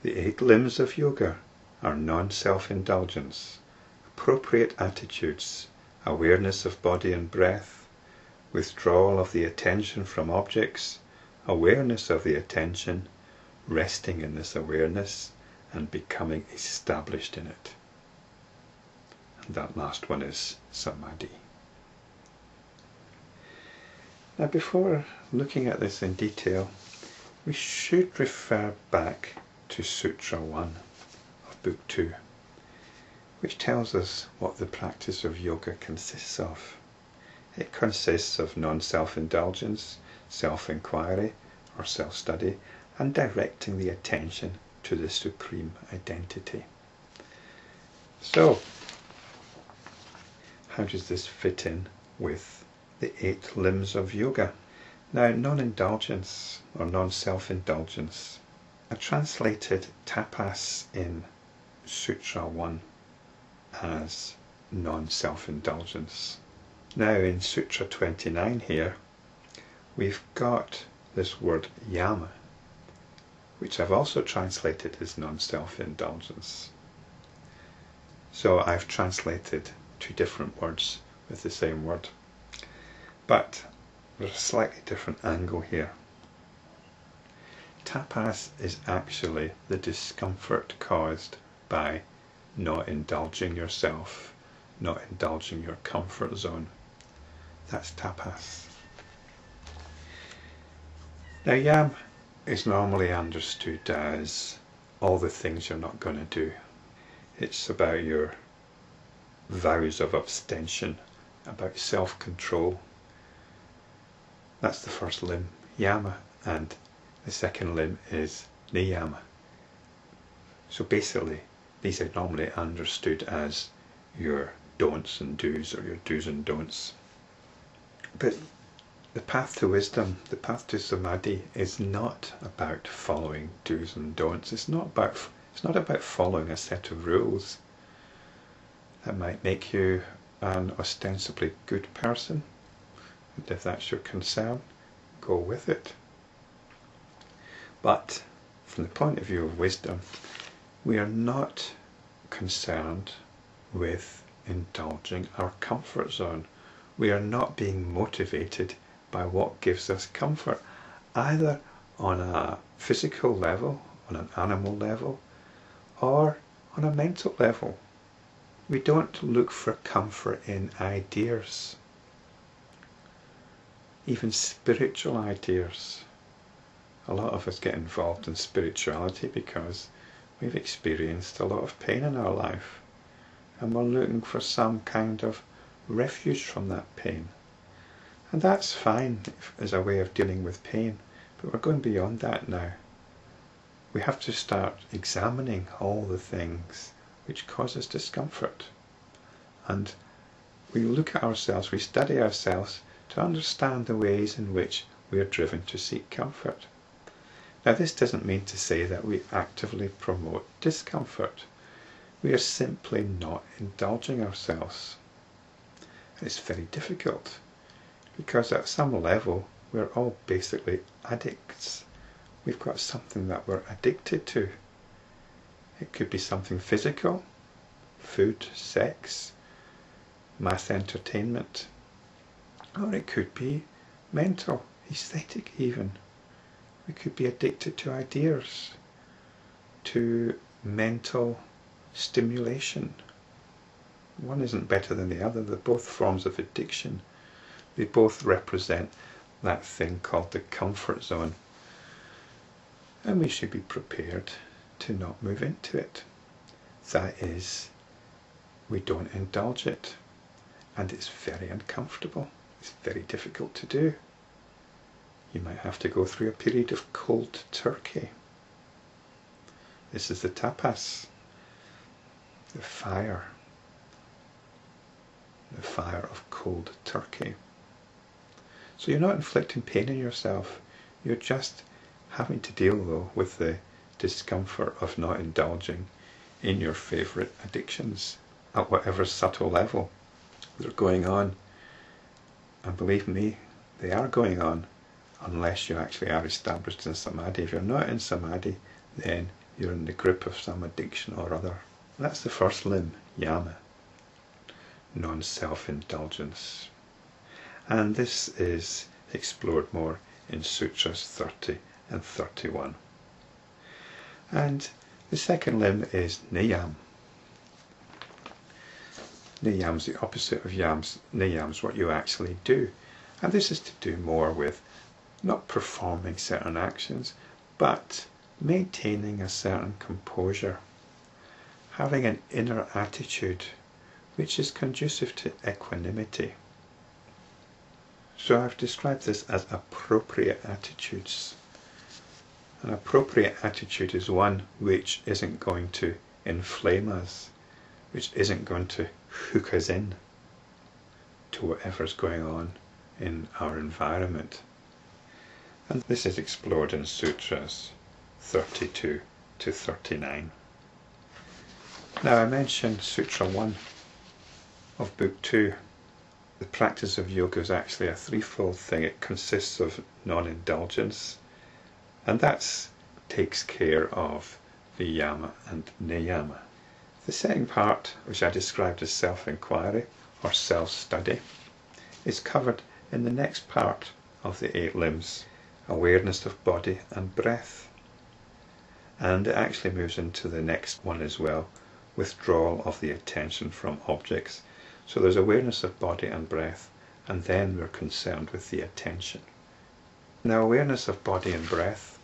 The 8 limbs of yoga are non-self-indulgence, appropriate attitudes, awareness of body and breath, withdrawal of the attention from objects, awareness of the attention, resting in this awareness, and becoming established in it. And that last one is samadhi. Now, before looking at this in detail, we should refer back to Sutra 1 of Book 2, which tells us what the practice of yoga consists of. It consists of non-self-indulgence, self-inquiry or self-study, and directing the attention to the supreme identity. So, how does this fit in with the 8 limbs of yoga? Now, non-indulgence or non-self-indulgence are translated tapas in Sutra 1 as non-self-indulgence. Now, in Sutra 29 here, we've got this word yama, which I've also translated as non-self-indulgence. So I've translated 2 different words with the same word. But there's a slightly different angle here. Tapas is actually the discomfort caused by not indulging yourself, not indulging your comfort zone. That's tapas. Now, yam is normally understood as all the things you're not going to do. It's about your vows of abstention, about self-control. That's the first limb, yama, and the second limb is niyama. So basically, these are normally understood as your don'ts and do's, or your do's and don'ts. But the path to wisdom, the path to samadhi, is not about following do's and don'ts. It's not about following a set of rules that might make you an ostensibly good person. And if that's your concern, go with it. But from the point of view of wisdom, we are not concerned with indulging our comfort zone. We are not being motivated by what gives us comfort, either on a physical level, on an animal level, or on a mental level. We don't look for comfort in ideas, even spiritual ideas. A lot of us get involved in spirituality because we've experienced a lot of pain in our life, and we're looking for some kind of refuge from that pain. And that's fine as a way of dealing with pain, but we're going beyond that now. We have to start examining all the things which cause us discomfort. And we look at ourselves, we study ourselves to understand the ways in which we are driven to seek comfort. Now, this doesn't mean to say that we actively promote discomfort. We are simply not indulging ourselves. And it's very difficult, because at some level we're all basically addicts. We've got something that we're addicted to. It could be something physical, food, sex, mass entertainment, or it could be mental, aesthetic even. We could be addicted to ideas, to mental stimulation. One isn't better than the other. They're both forms of addiction. They both represent that thing called the comfort zone. And we should be prepared to not move into it. That is, we don't indulge it. And it's very uncomfortable. It's very difficult to do. You might have to go through a period of cold turkey. This is the tapas, the fire of cold turkey. So you're not inflicting pain on yourself. You're just having to deal, though, with the discomfort of not indulging in your favourite addictions at whatever subtle level they're going on. And believe me, they are going on, unless you actually are established in samadhi. If you're not in samadhi, then you're in the grip of some addiction or other. That's the first limb, yama, non-self-indulgence. And this is explored more in Sutras 30 and 31. And the second limb is niyam. Niyam's the opposite of yams. Niyam's what you actually do. And this is to do more with not performing certain actions, but maintaining a certain composure, having an inner attitude which is conducive to equanimity. So I've described this as appropriate attitudes. An appropriate attitude is one which isn't going to inflame us, which isn't going to hook us in to whatever's going on in our environment. And this is explored in Sutras 32 to 39. Now I mentioned Sutra 1 of Book 2. The practice of yoga is actually a threefold thing. It consists of non-indulgence, and that takes care of the yama and niyama. The second part, which I described as self-inquiry or self-study, is covered in the next part of the 8 limbs, awareness of body and breath. And it actually moves into the next one as well, withdrawal of the attention from objects. So there's awareness of body and breath, and then we're concerned with the attention. Now, awareness of body and breath,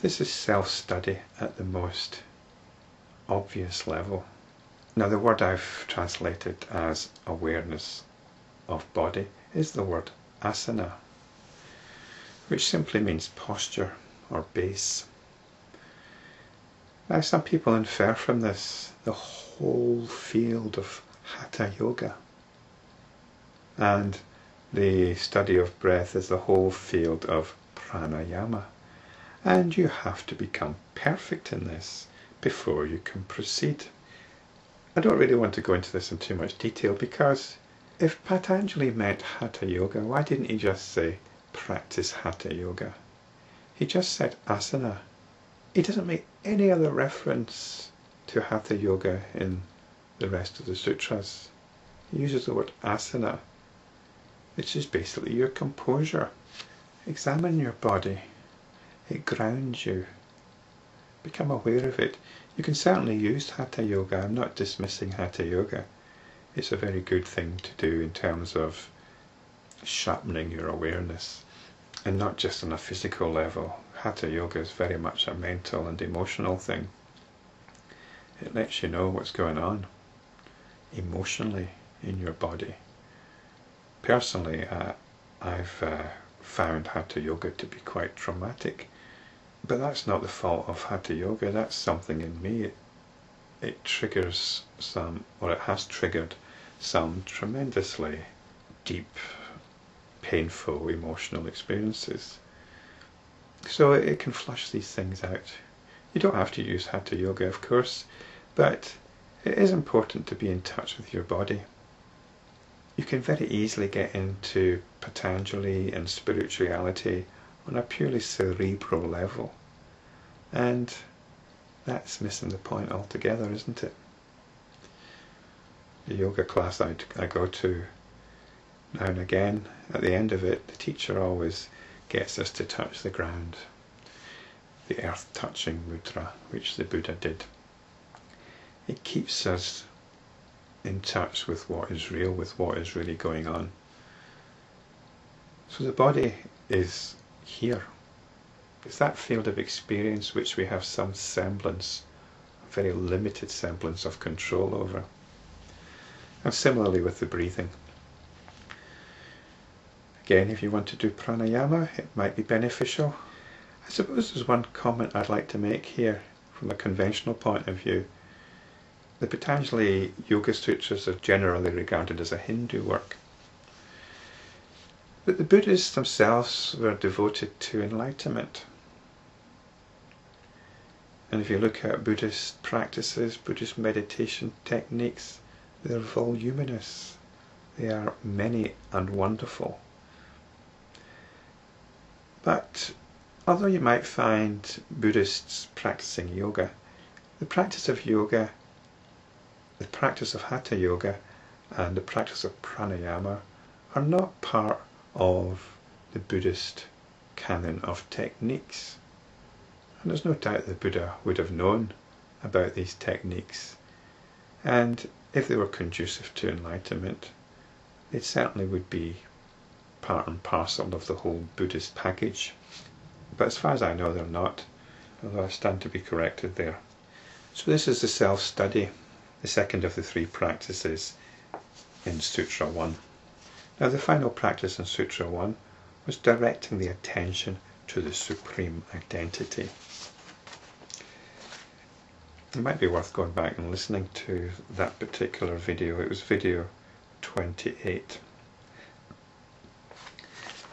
this is self-study at the most obvious level. Now, the word I've translated as awareness of body is the word asana, which simply means posture or base. Now, some people infer from this the whole field of hatha yoga, and the study of breath is the whole field of pranayama, and you have to become perfect in this before you can proceed. I don't really want to go into this in too much detail, because if Patanjali meant hatha yoga, why didn't he just say practice hatha yoga? He just said asana. He doesn't make any other reference to hatha yoga in the rest of the sutras. He uses the word asana, which is basically your composure. Examine your body. It grounds you. Become aware of it. You can certainly use hatha yoga. I'm not dismissing hatha yoga. It's a very good thing to do in terms of sharpening your awareness, and not just on a physical level. Hatha yoga is very much a mental and emotional thing. It lets you know what's going on emotionally in your body. Personally, I've found hatha yoga to be quite traumatic, but that's not the fault of hatha yoga. That's something in me. It triggers some, or it has triggered some tremendously deep, painful, emotional experiences. So it can flush these things out. You don't have to use hatha yoga, of course, but it is important to be in touch with your body. You can very easily get into Patanjali and spirituality on a purely cerebral level, and that's missing the point altogether, isn't it? The yoga class I go to now and again, at the end of it, the teacher always gets us to touch the ground, the earth-touching mudra, which the Buddha did. It keeps us in touch with what is real, with what is really going on. So the body is here. It's that field of experience which we have some semblance, a very limited semblance of control over. And similarly with the breathing. Again, if you want to do pranayama, it might be beneficial. I suppose there's one comment I'd like to make here from a conventional point of view. The Patanjali Yoga Sutras are generally regarded as a Hindu work. But the Buddhists themselves were devoted to enlightenment. And if you look at Buddhist practices, Buddhist meditation techniques, they're voluminous. They are many and wonderful. But Although you might find Buddhists practicing yoga, the practice of yoga, the practice of hatha yoga and the practice of pranayama are not part of the Buddhist canon of techniques. And there's no doubt the Buddha would have known about these techniques, and if they were conducive to enlightenment, they certainly would be part and parcel of the whole Buddhist package. But as far as I know, they're not, although I stand to be corrected there. So this is the self-study, the second of the three practices in Sutra 1. Now the final practice in Sutra 1 was directing the attention to the Supreme Identity. It might be worth going back and listening to that particular video. It was video 28.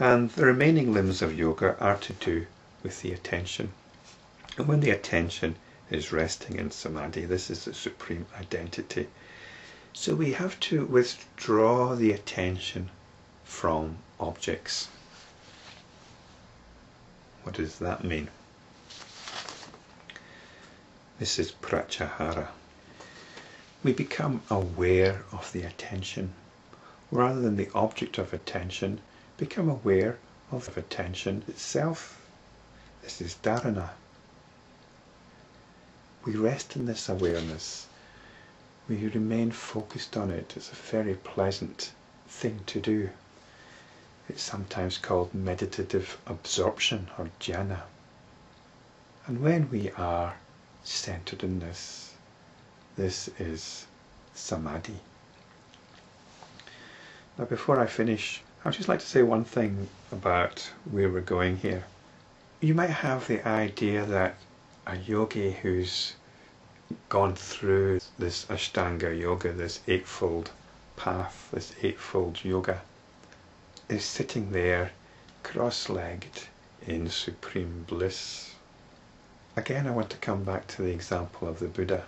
And the remaining limbs of yoga are to do with the attention. And when the attention is resting in samadhi, this is the Supreme Identity. So we have to withdraw the attention from objects. What does that mean? This is pratyahara. We become aware of the attention. Rather than the object of attention, become aware of attention itself. This is dharana. We rest in this awareness. We remain focused on it. It's a very pleasant thing to do. It's sometimes called meditative absorption or dhyana. And when we are centered in this, this is samadhi. Now before I finish, I'd just like to say one thing about where we're going here. You might have the idea that a yogi who's gone through this Ashtanga yoga, this eightfold path, this eightfold yoga, is sitting there cross-legged in supreme bliss. Again, I want to come back to the example of the Buddha.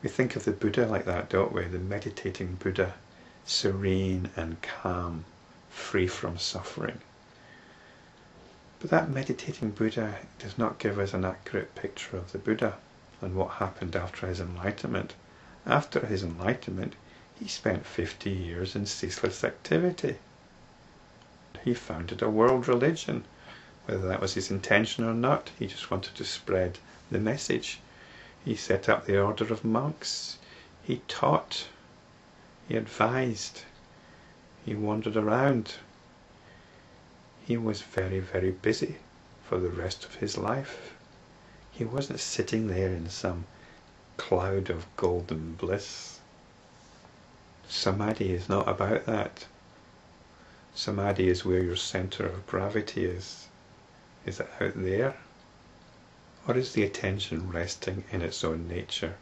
We think of the Buddha like that, don't we? The meditating Buddha, serene and calm, free from suffering. But that meditating Buddha does not give us an accurate picture of the Buddha and what happened after his enlightenment. After his enlightenment, he spent 50 years in ceaseless activity. He founded a world religion. Whether that was his intention or not, he just wanted to spread the message. He set up the order of monks. He taught. He advised. He wandered around. He was very, very busy for the rest of his life. He wasn't sitting there in some cloud of golden bliss. Samadhi is not about that. Samadhi is where your center of gravity is. Is it out there? Or is the attention resting in its own nature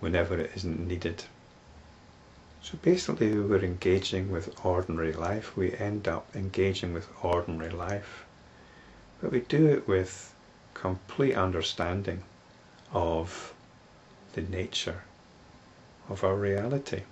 whenever it isn't needed? So basically we're engaging with ordinary life. We end up engaging with ordinary life. But we do it with complete understanding of the nature of our reality.